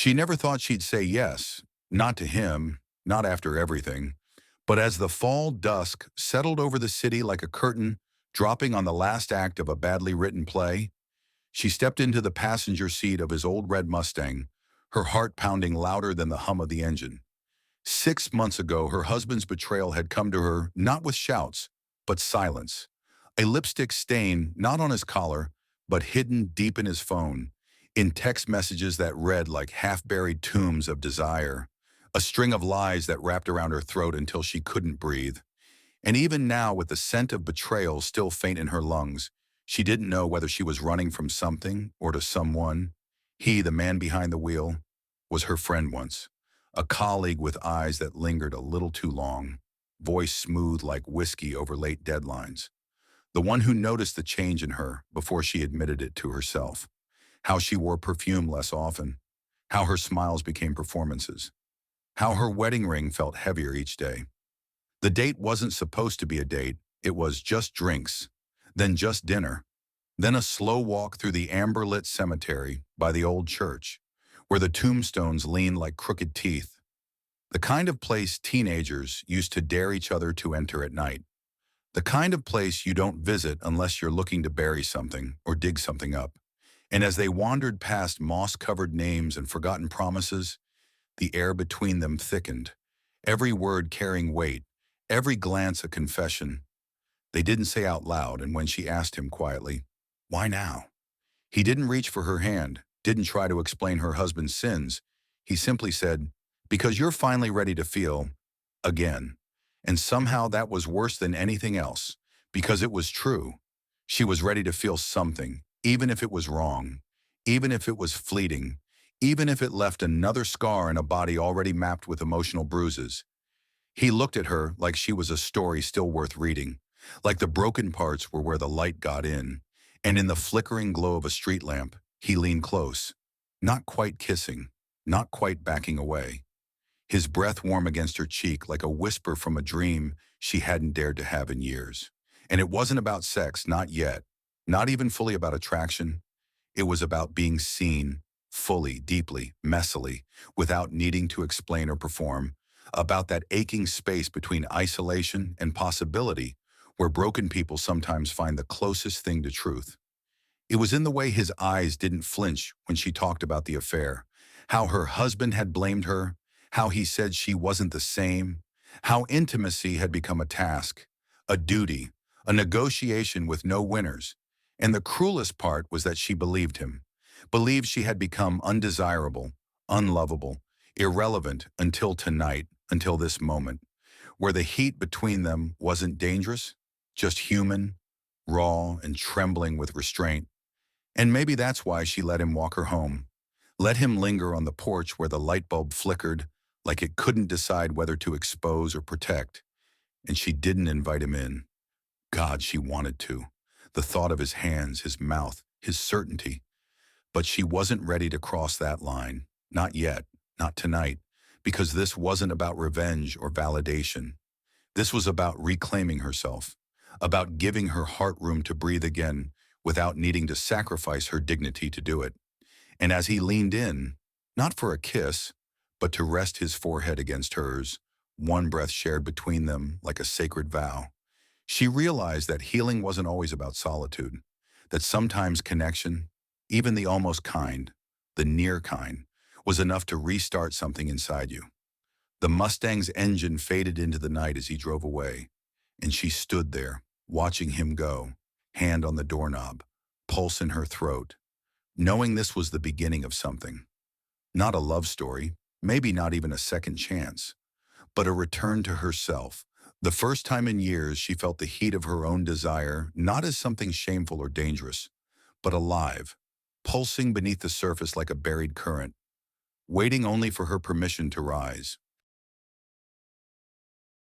She never thought she'd say yes, not to him, not after everything. But as the fall dusk settled over the city like a curtain dropping on the last act of a badly written play, she stepped into the passenger seat of his old red Mustang, her heart pounding louder than the hum of the engine. 6 months ago, her husband's betrayal had come to her not with shouts, but silence. A lipstick stain not on his collar, but hidden deep in his phone, in text messages that read like half-buried tombs of desire, a string of lies that wrapped around her throat until she couldn't breathe. And even now, with the scent of betrayal still faint in her lungs, she didn't know whether she was running from something or to someone. He, the man behind the wheel, was her friend once, a colleague with eyes that lingered a little too long, voice smooth like whiskey over late deadlines. The one who noticed the change in her before she admitted it to herself. How she wore perfume less often. How her smiles became performances. How her wedding ring felt heavier each day. The date wasn't supposed to be a date. It was just drinks, then just dinner, then a slow walk through the amber-lit cemetery by the old church, where the tombstones leaned like crooked teeth. The kind of place teenagers used to dare each other to enter at night. The kind of place you don't visit unless you're looking to bury something or dig something up. And as they wandered past moss-covered names and forgotten promises, the air between them thickened, every word carrying weight, every glance a confession. They didn't say out loud, and when she asked him quietly, "Why now?" He didn't reach for her hand, didn't try to explain her husband's sins. He simply said, "Because you're finally ready to feel again." And somehow that was worse than anything else, because it was true. She was ready to feel something, even if it was wrong, even if it was fleeting, even if it left another scar in a body already mapped with emotional bruises. He looked at her like she was a story still worth reading, like the broken parts were where the light got in, and in the flickering glow of a street lamp, he leaned close, not quite kissing, not quite backing away. His breath warm against her cheek like a whisper from a dream she hadn't dared to have in years. And it wasn't about sex, not yet, not even fully about attraction. It was about being seen, fully, deeply, messily, without needing to explain or perform, about that aching space between isolation and possibility where broken people sometimes find the closest thing to truth. It was in the way his eyes didn't flinch when she talked about the affair, how her husband had blamed her, how he said she wasn't the same, how intimacy had become a task, a duty, a negotiation with no winners. And the cruelest part was that she believed him, believed she had become undesirable, unlovable, irrelevant until tonight, until this moment, where the heat between them wasn't dangerous, just human, raw, and trembling with restraint. And maybe that's why she let him walk her home, let him linger on the porch where the light bulb flickered like it couldn't decide whether to expose or protect. And she didn't invite him in. God, she wanted to. The thought of his hands, his mouth, his certainty. But she wasn't ready to cross that line. Not yet, not tonight, because this wasn't about revenge or validation. This was about reclaiming herself, about giving her heart room to breathe again without needing to sacrifice her dignity to do it. And as he leaned in, not for a kiss, but to rest his forehead against hers, one breath shared between them like a sacred vow, she realized that healing wasn't always about solitude, that sometimes connection, even the almost kind, the near kind, was enough to restart something inside you. The Mustang's engine faded into the night as he drove away, and she stood there, watching him go, hand on the doorknob, pulse in her throat, knowing this was the beginning of something. Not a love story, maybe not even a second chance, but a return to herself. The first time in years she felt the heat of her own desire, not as something shameful or dangerous, but alive, pulsing beneath the surface like a buried current, waiting only for her permission to rise.